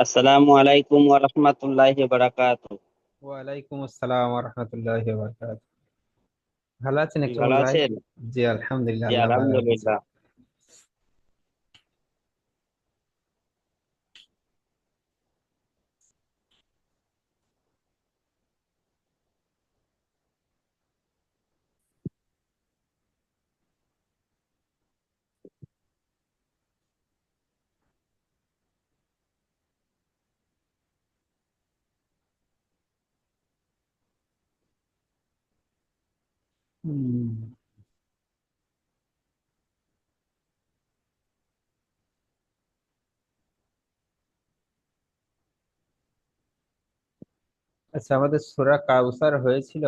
আসসালামু আলাইকুম ওয়া রাহমাতুল্লাহি ওয়া বারাকাতুহু। ওয়ালাইকুম আসসালাম রহমতুল্লাহ বারকাত। ভালো আছেন আপনি ইকরামুল ভালো ভাই? আছেন? জি আলহামদুলিল্লাহ, জি, আল্লাহ ভালো রেখেছে। আলহামদুলিল্লাহ। হুম। আচ্ছা, আমাদের সূরা কাউসার হয়েছিল।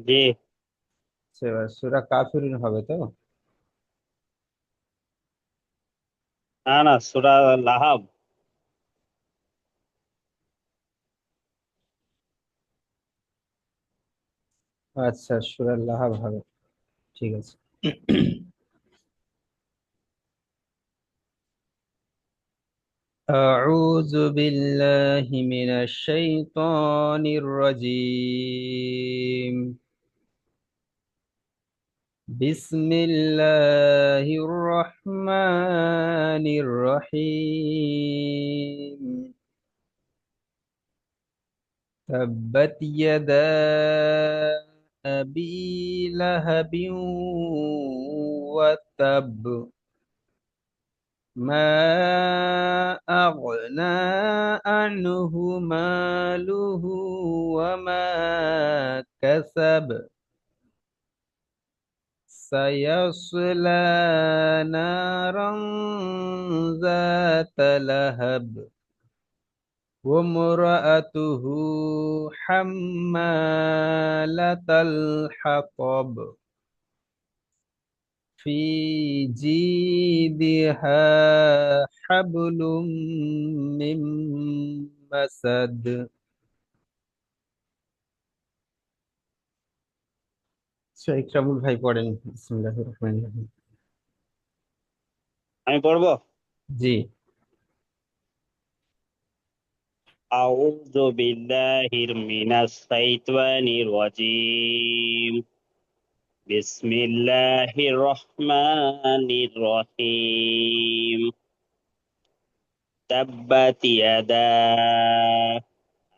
জি। এবার সূরা কাফিরুন হবে তো? না না, সূরা লাহাব। আচ্ছা, সূরা লাহাব হবে। ঠিক আছে। أعوذ بالله من الشيطان الرجيم. بسم الله الرحمن الرحيم. تبت يدا أبي لهب وتب. ما أغنى عنه ماله وما كسب. سيصلى نارا ذات لهب وامرأته حمالة الحطب في جيدها حبل من مسد. ইকরামুল ভাই পড়েন, বিসমিল্লাহির রহমানির রহিম। আমি পড়বো। জি। আউযু বিল্লাহি মিনাশ শাইতানির রাজীম। বিসমিল্লাহির রহমানির রহিম। তাব্বাত ইয়াদা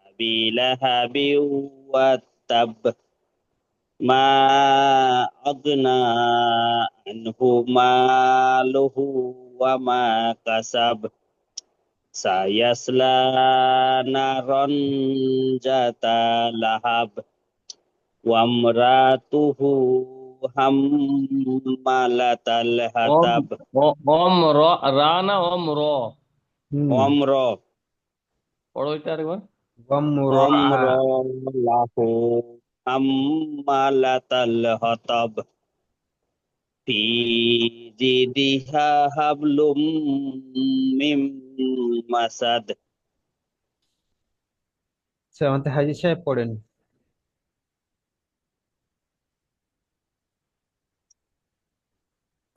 আবি লাহাবিন ওয়া তাব। মা আগনা আনহু মালুহু ওয়া মা কাসাব। সায়াসলা নারন জাতা লাহাব ওয়ামরাতুহু হাম্মালাতাল ওম হাতাব। ওম র রানা ওম র হুম। অম্র পড়ো এটা আরেকবার। অম্র ওয়ামরাআ। লাহু হাম্মালাতাল হাতাব ফি জিদিহা হাবলুম মিম মাসাদ। আচ্ছা, আমাদের হাজি সাহেব পড়েন।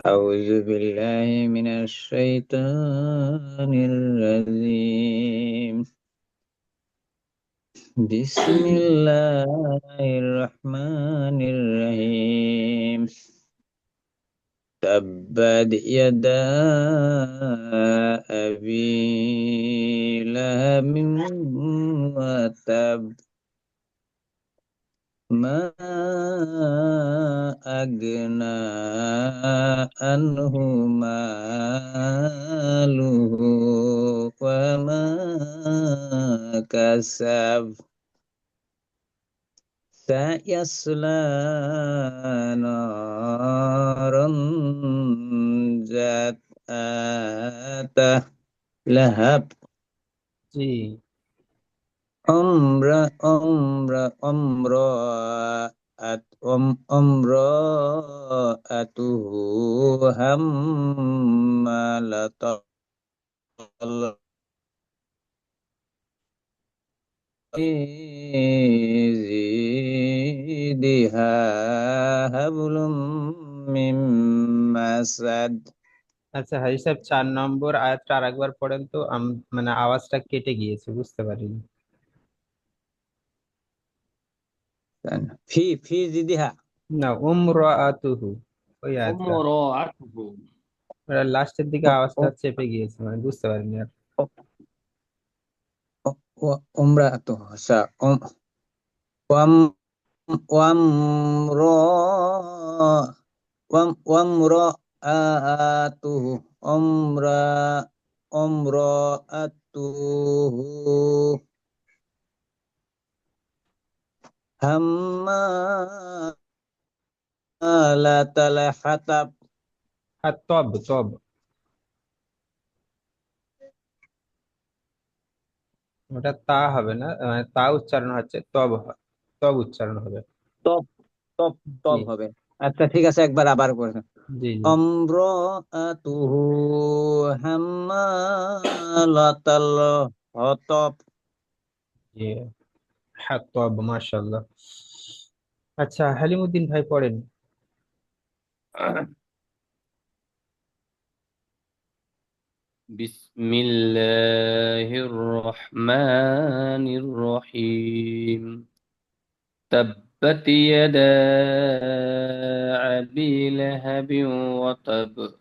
أعوذ بالله من الشيطان الرجيم. بسم الله الرحمن الرحيم. تبت يدا أبي لهب وتب. ما أغنى عنه ماله وما كسب. سيصلى نارا ذات لهب. জি। امرأته حمالة في جيدها حبل من مسد. আচ্ছা হাজি সাহেব, 4 নম্বর আয়াতটা আরেকবার পড়েন তো। মানে আওয়াজটা কেটে গিয়েছে, বুঝতে পারিনি। ফি ফি জিদিহা। না, উমরাতুহু, ওই আয়াতটা। امرأته লাস্টের দিকে ও- আওয়াজটা ও- চেপে গিয়েছে, মানে বুঝতে পারিনি আর। ও- উমরা তো আচ্ছা ওয়াম ওয়াম র ওয়াম র আতুহু ওমরা ওমর আতুহু হাম্মালাতাল হাতাব। আর তব তব, ওটা তা হবে না, মানে তা উচ্চারণ হচ্ছে, তব উচ্চারণ হবে। তব তব জি তব হবে। আচ্ছা ঠিক আছে, একবার আবার করে। জি জি। অম্রআতুহু হাম্মালাতাল হতব। জি, হ্যাঁ তব, মাশাআল্লাহ। আচ্ছা হালিমুদ্দিন ভাই পড়েন। بسم الله الرحمن الرحيم تبت يدا أبي لهب وتب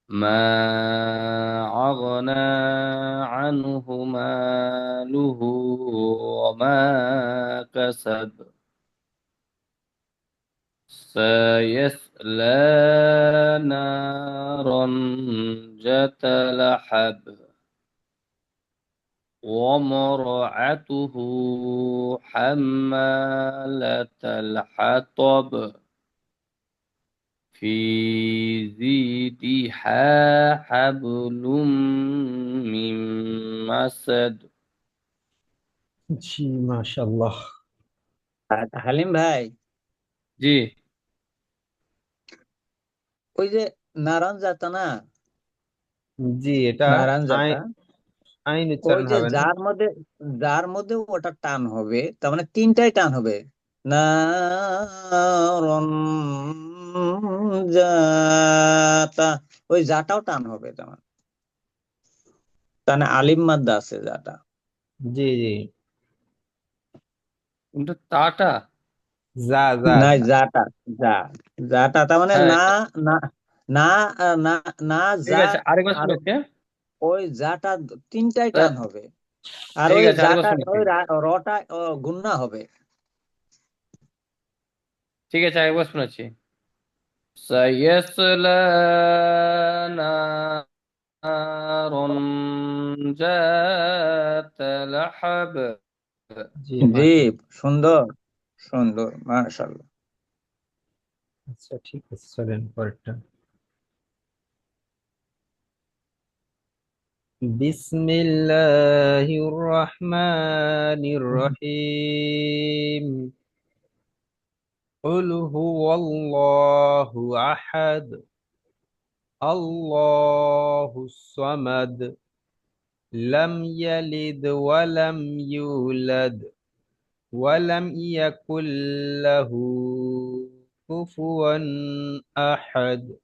ما أغنى عنه ماله وما كسب سيصلى نارا ذات لهب وامرأته حمالة الحطب في جيدها حبل من مسد জি, মাশাআল্লাহ। হালিম ভাই, জি ওই যে নারায়ণ যাতা না, জি, এটা নারায়ণ আই যাতা, আইন ওই উচ্চারণ যে হবে না। যার মধ্যে ওটা টান হবে, তার মানে তিনটাই টান হবে। নারন জাতা, ওই জাটাও টান হবে, তার মানে আলিম মাদ্দা আছে জাটা। জি জি। কিন্তু তাটা যা যা নাই, যা। জাটা, যা জাটা তার মানে হ্যাঁ না, না, না, না, না, ঠিক যা। আছে আরেকবার আর শুনেছি ওই জাটা তিনটাই তা- টান হবে। আর ঠিক ওই আছে আরেকবার জাটা, শুনেছি ওই রটা গুন্না হবে। ঠিক আছে আরেকবার শুনেছি سيصلى نارا ذات لهب জি, জি, মাশাআল্লাহ। সুন্দর, সুন্দর, মাশাআল্লাহ। আচ্ছা ঠিক আছে, চলেন পরেরটা। বিসমিল্লাহির রহমানির রহিম। قل هو الله أحد الله الصمد لم يلد ولم يولد ولم يكن له كفوا أحد।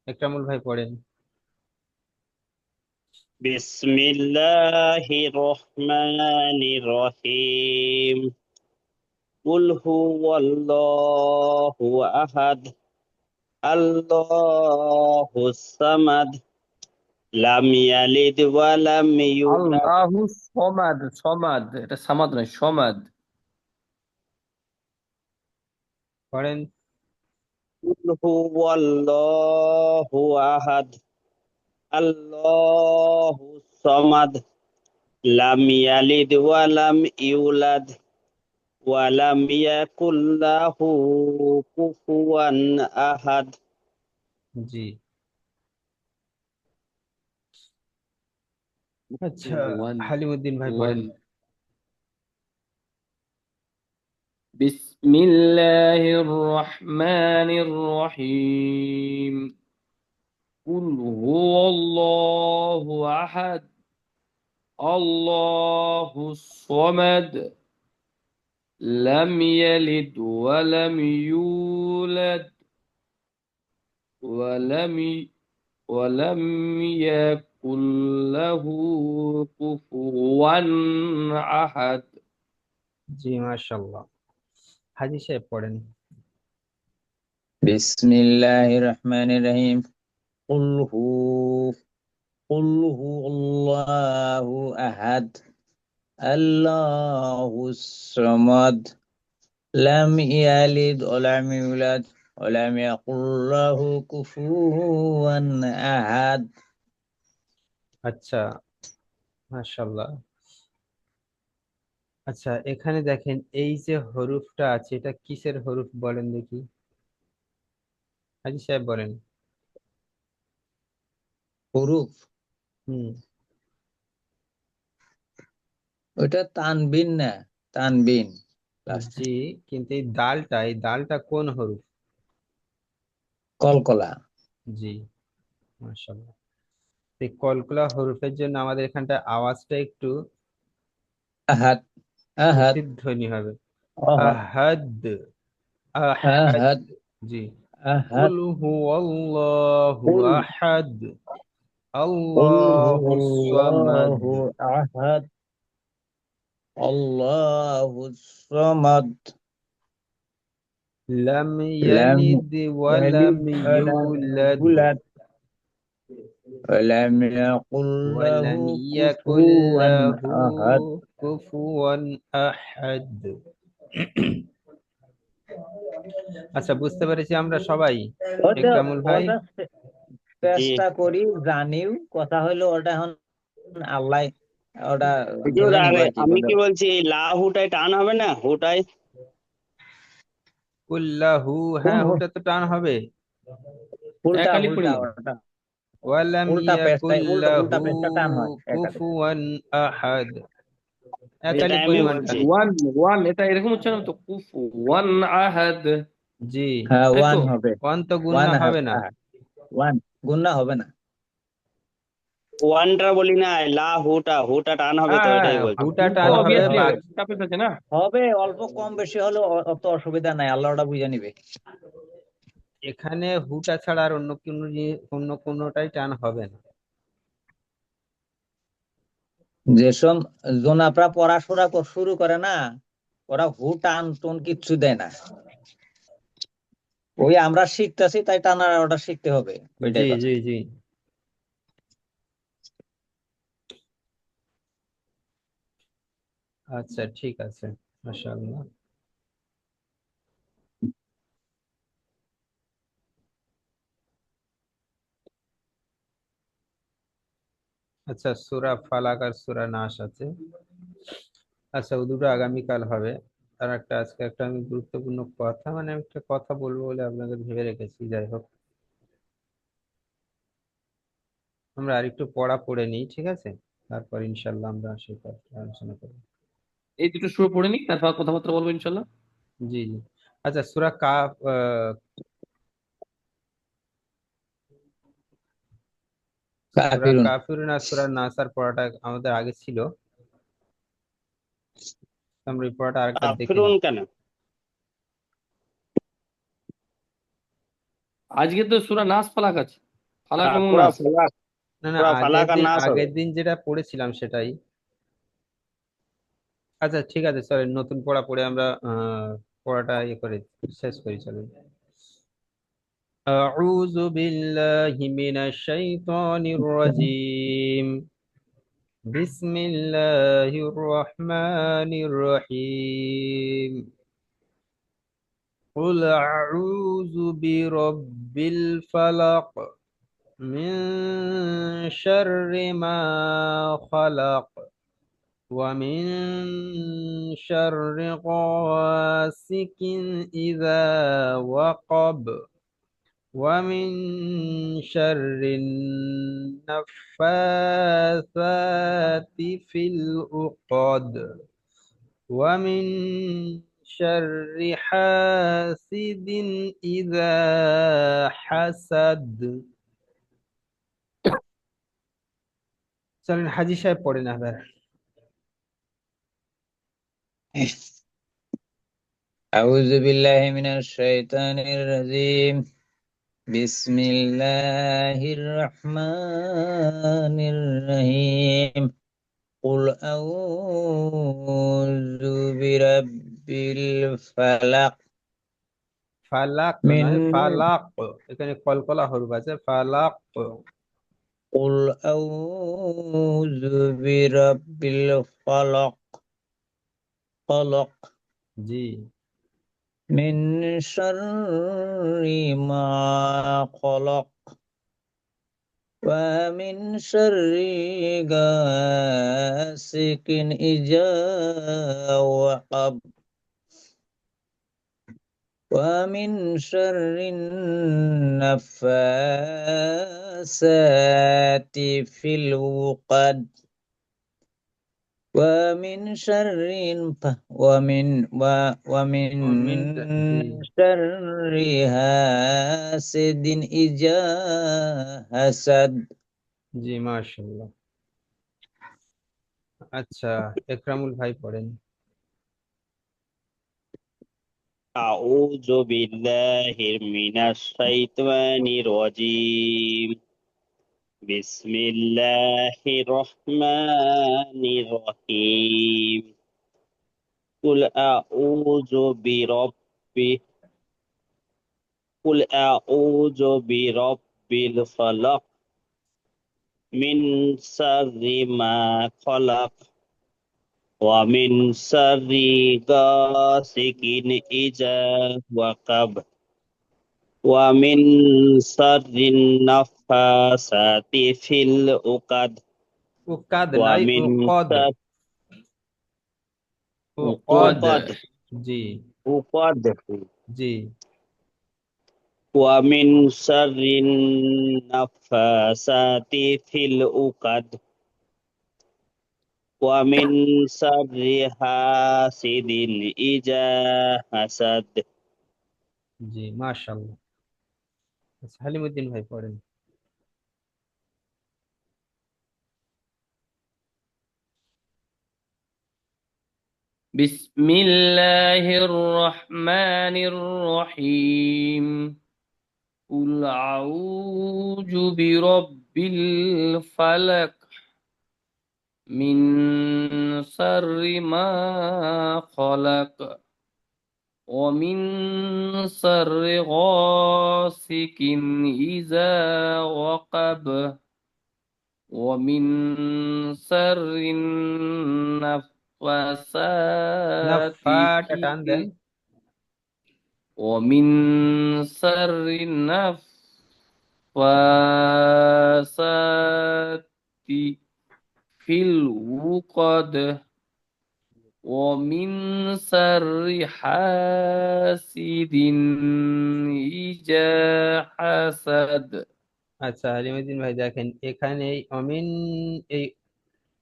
একরামুল ভাই পড়েন। বিসমিল্লাহির রহমানির রহিম কুল হুয়াল্লাহু আহাদ আল্লাহুস সামাদ লাম ইয়ালিদ ওয়া লাম ইউলাদ আল্লাহু সমাদ সমাদ এটা সামাদ নয় সমাদ পড়েন। কুল হুয়াল্লাহু আহাদ আল্লাহুস সামাদ লাম ইয়ালিদ ওয়া লাম ইউলাদ ওয়া লাম ইয়াকুল লাহু কুফুয়ান আহাদ। জি। আচ্ছা ওয়ান হালিমুদ্দিন ভাই ওয়ান পড়েন। بسم الله الرحمن الرحيم قل هو الله أحد الله الصمد لم يلد ولم يولد ولم ولم يكن له كفوا أحد। জি মাশাআল্লাহ। হাজি সাহেব পড়েন। বিসমিল্লাহির রহমানির রহিম। কুল হু কুল হু আল্লাহু আহাদ আল্লাহুস সামাদ লাম ইয়ালিদ ওয়া লাম ইউলাদ ওয়া লাম ইয়াকুল লাহু কুফুয়ান আহাদ। আচ্ছা মাশাআল্লাহ। আচ্ছা এখানে দেখেন এই যে হরফটা আছে এটা কিসের হরফ বলেন দেখি, হাজি সাহেব বলেন। হুরুফ, হুম। ওটা তানবিন না? তানবিন লাস্টে। জি, কিন্তু এই দালটা কোন হরফ? কলকলা। জি মাশাআল্লাহ। এই কলকলা হরফের জন্য আমাদের এখানটা আওয়াজটা একটু আহাদ আহাদ প্রতিধ্বনি হবে। আহাদ আহাদ, আহাদ। আহাদ জি। আহাদ। কুল হুয়াল্লাহু কুল আহাদ কুল আল্লাহুস সামাদ হুয়াল্লাহু আহাদ আল্লাহুস সামাদ লাম লাম ইয়ালিদ ওয়া লাম ইয়ালিদ ওয়া লাম ইউলাদ ইউলাদ ওয়া লাম ইয়াকুল ওয়া লাহু লাম ইয়াকুল কুফুয়ান লাহু আহাদ। কুফুয়ান আহাদ। আচ্ছা বুঝতে পেরেছি আমরা সবাই। ওটা ইকরামুল ভাই। ওটা জি চেষ্টা করি, জানিও। কথা হইলো ওটা এখন আল্লাহ ওটা হুজুর, ধরে নিব আরে আর কি আমি বলে। কি বলছি, এই লা হুটায় টান হবে না? হুটায় কুল্লাহু, কোন হ্যাঁ ওটা তো টান হবে। উল্টা একালি উল্টা পরিমাণ। ওটা ওয়ালাম উল্টা পেশটাই উল্টা ইয়াকুল্লাহু পেশটা টান হয় একালে। কুফুয়ান আহাদ, যেটা একালি আমি পরিমাণ বলছি। টান। ওয়ান ওয়ান এটা এরকম উচ্চারণ তো, কুফু ওয়ান আহাদ, জি। হ্যাঁ, তাই ওয়ান তো? হবে। ওয়ান তো ওয়ান গুণনা হাফ হবে না। ওয়ান গুণা হবে না। ওয়ানটা বলি না, লা হুটা হুটা টান হবে তো, হ্যাঁ, এটাই বলছি। হুটা তো টান হবে অবভিয়াসলি হবে, বাকি। চাপে আছে না। হবে, অল্প কম বেশি হলে অত অসুবিধা নাই, আল্লাহ ওটা বুঝে নিবে। এখানে হুটা ছাড়া আর অন্য কোনোটাই টান হবে না। যেসব জোনাপরা পড়াশোনা শুরু করে না, ওরা হু টান টুন কিচ্ছু দেয় না। ওই আমরা শিখতেছি তাই টানা ওটা শিখতে হবে, জি ওইটাই কথা। জি জি। আচ্ছা ঠিক আছে, মাশাআল্লাহ। আচ্ছা সূরা ফালাক আর সূরা নাস আছে। আচ্ছা ও দুটো আগামীকাল হবে। আর একটা আজকে একটা আমি গুরুত্বপূর্ণ কথা, মানে আমি একটা কথা বলবো বলে আপনাদের ভেবে রেখেছি। যাই হোক, আমরা আরেকটু পড়া পড়ে নিই, ঠিক আছে? তারপর ইনশাল্লাহ আমরা সেই কথা আলোচনা করবো। এই দুটো শুরু পড়ে নি, তারপর কথাবার্তা বলবো ইনশাল্লাহ। জি জি। আচ্ছা সূরা কাফ, সূরা কাফিরুন। কাফিরুন আর সূরা নাসার পড়াটা আমাদের আগে ছিল। আমরা এই পড়াটা আরেকটা দেখে কাফিরুন নিই। কেন? আজকে তো সূরা নাস ফালাক আছে, ফালাক এবং পুরা নাস। ফালাক, না না, পুরা আগের ফালাক আর দিন নাস হবে। আগের দিন যেটা পড়েছিলাম সেটাই। আচ্ছা ঠিক আছে, চলেন নতুন পড়া পড়ে আমরা পড়াটা ইয়ে করে শেষ করি, চলেন। أعوذ بالله من الشيطان الرجيم. بسم الله الرحمن الرحيم. قل أعوذ برب الفلق من شر ما خلق ومن شر غاسق إذا وقب ومن شر النفاثات في العقد ومن شر حاسد إذا حسد। চলেন হাজি সাহেব পড়েন আবার। أعوذ بالله من الشيطان الرجيم بسم الله الرحمن الرحيم قل أعوذ برب الفلق ফালাক من নয়, ফালাক। এখানে কলকলা হরফ আছে, ফালাক। قل أعوذ برب الفلق فلق জি। من شر ما خلق ومن شر غاسق إذا وقب ومن شر النفاثات في العقد ومن شر ومن জি شر حاسد إذا حسد জি, মাশাআল্লাহ। আচ্ছা, একরামুল ভাই পড়েন। أعوذ بالله من الشيطان الرجيم بسم الله الرحمن الرحيم قل أعوذ برب قل أعوذ برب الفلق من شر ما خلق ومن شر غاسق إذا وقب ومن شر النفاثات في العقد উকাদ নাই, ومن উকদ। شر উকদ। عقد জি عقد জি ومن شر النفاثات في العقد ومن شر حاسد إذا حسد জি, মাশাআল্লাহ। আচ্ছা, হালিমুদ্দিন ভাই পড়েন। بسم الله الرحمن الرحيم قل أعوذ برب الفلق من شر ما خلق ومن شر غاسق إذا وقب ومن شر النفاثات নাফাটা টান দেন। ومن شر النفاثات في العقد ومن شر حاسد إذا حسد আচ্ছা, হালিমুদ্দিন ভাই দেখেন, এখানে এই অমিন, এই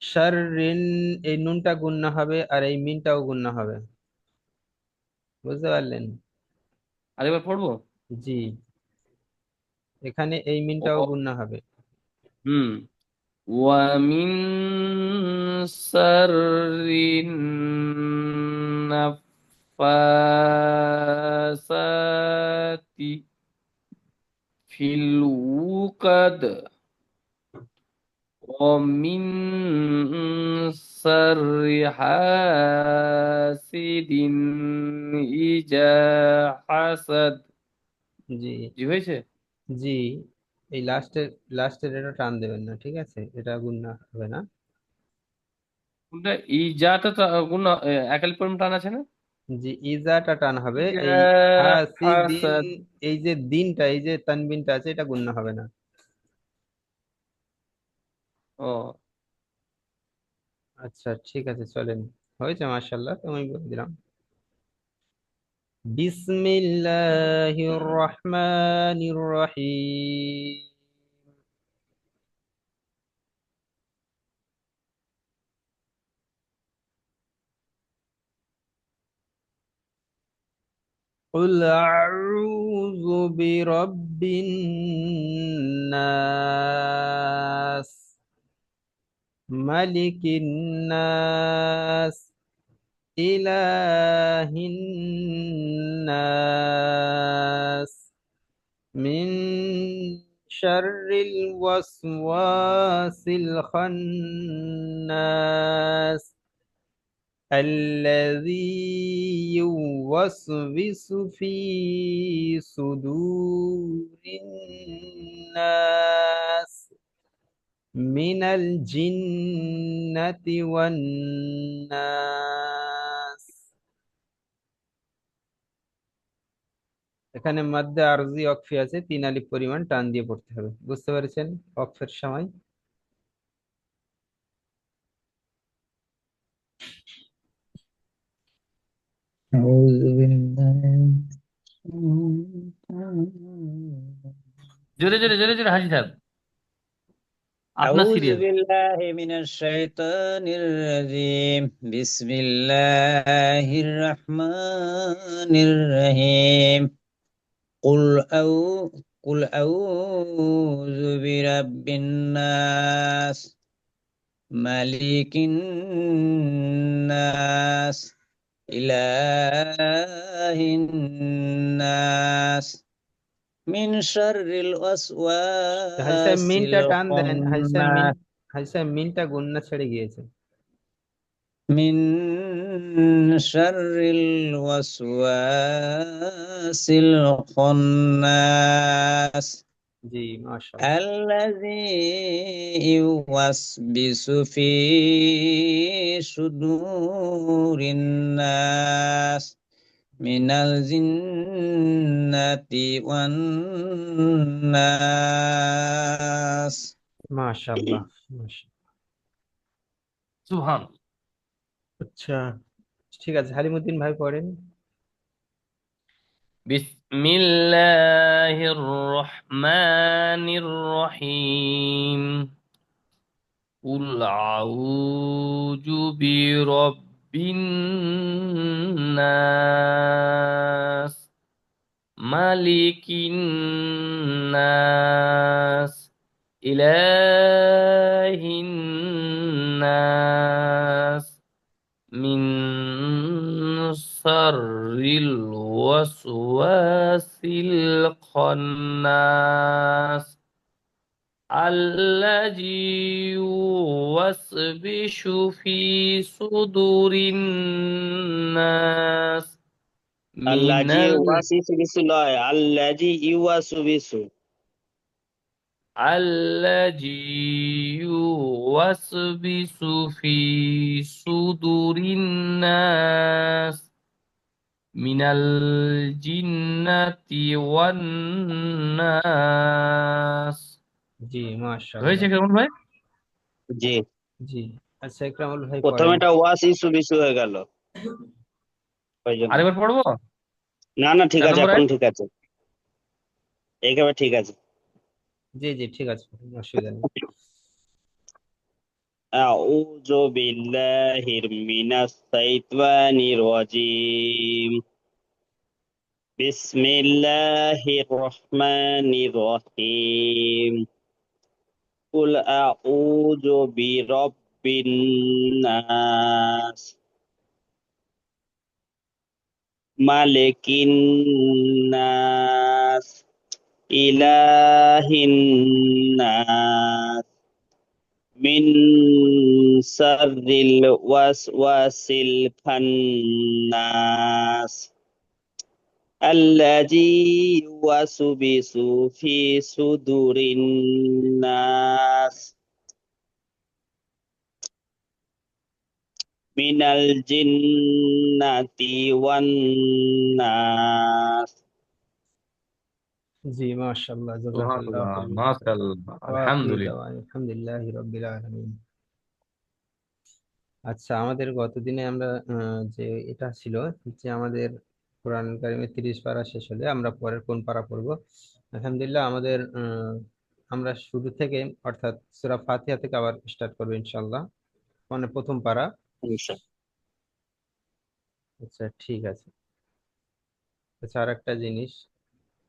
শাররিন, এই নুনটা গুণনা হবে আর এই মিনটাও গুণনা হবে, বুঝতে পারলেন? আরেকবার পড়বো জি, এখানে এই মিনটাও গুণনা হবে। হুম ومن شر النفاثات في العقد ومن شر حاسد إذا حسد জি জি হয়েছে জি, এই লাস্টের এটা টান দেবেন না, ঠিক আছে? এটা গুণনা হবে না। কোনটা ইজাটা তো কোন একালি পরিমাণ টান আছে না জি, ইজাটা টান হবে। ইজা এই হাসিদিন, হাসাদ এই যে দিনটা, এই যে তানবিনটা আছে, এটা গুণনা হবে না। ও আচ্ছা, ঠিক আছে, চলেন। হয়েছে, মাশাআল্লাহ, তো আমি বলে দিলাম। বিসমিল্লাহির রহমানির রহিম। قل أعوذ برب الناس ملك الناس إله الناس من شر الوسواس الخناس الذي يوسوس في صدور الناس من الجنة والناس। এখানে মাদ্দে আরজি ওয়াকফি আছে, 3 আলিফ পরিমাণ টান দিয়ে পড়তে হবে। বুঝতে পেরেছেন ওয়াকফের সময়? أعوذ بالله জোরে জোরে জোরে জোরে হাসি থাক, আপনার أعوذ সিরিয়াল। بالله من الشيطان الرجيم بسم الله الرحمن الرحيم قل أو قل أعوذ برب الناس ملك الناس إله الناس من شر হাজি সাহেব الوسواس মিনটা টান দেন, الخناس হাজি সাহেব মিনটা গুন্না ছেড়ে গিয়েছে। من شر الوسواس الخناس জি মাশাআল্লাহ। الذي يوسوس في صدور الناس من الجنة والناس মাশাআল্লাহ সুবহান। আচ্ছা ঠিক আছে, হালিমুদ্দিন ভাই পড়েন। বিসমিল্লাহির রহমানির রহিম কুল আউযু বিরাব্বিন নাস মালিকিন নাস ইলাহিন নাস মিন শাররিল ওয়াসওয়াসিল খান্নাস الذي يوسوس في صدور الناس من আল্লাজি ওয়াসিসু বিসু লয়, আল্লাজি ইউয়াসু বিসু। الذي يوسوس في صدور الناس من الجنة والناس। জি হয়েছে মাশাআল্লাহ। কেমন ভাই? জি, জি আচ্ছা ইকরামুল ভাই প্রথমে পড়েন। এটা ওয়াসিসু বিসু হয়ে গেল ওই জন্য। আরেকবার পড়বো? না না, ঠিক 4 আছে, নম্বর এখন আয়াত। ঠিক আছে, একেবারে ঠিক আছে। জি জি ঠিক আছে, অসুবিধা নেই। আউযু বিল্লাহি মিনাশ শাইতানির রাজিম। বিসমিল্লাহির রহমানির রহিম। কুল আউযু বিরাব্বিন নাস মালিকিন নাস ইলাহিন নাস মিন শাররিল ওয়াসওয়াসিল খান্নাস الذي يوسوس في صدور الناس من الجنة والناس। জি মাশাআল্লাহ জাযাকাল্লাহু সুবহানাল্লাহ, খাইরান। মাশাআল্লাহ, ওয়া আখিরু আলহামদুলিল্লাহ। দাওয়ানা আলহামদুলিল্লাহি রাব্বিল আলামিন। আচ্ছা আমাদের গতদিনে আমরা যে এটা ছিল যে আমাদের কোরআন কারিমের 30 পারা শেষ হলে আমরা পরের কোন পারা পড়বো। আলহামদুলিল্লাহ আমাদের আমরা শুরু থেকে অর্থাৎ সূরা ফাতিহা থেকে আবার স্টার্ট করবো ইনশাআল্লাহ, মানে প্রথম পারা। আচ্ছা ঠিক আছে। আচ্ছা আর একটা জিনিস,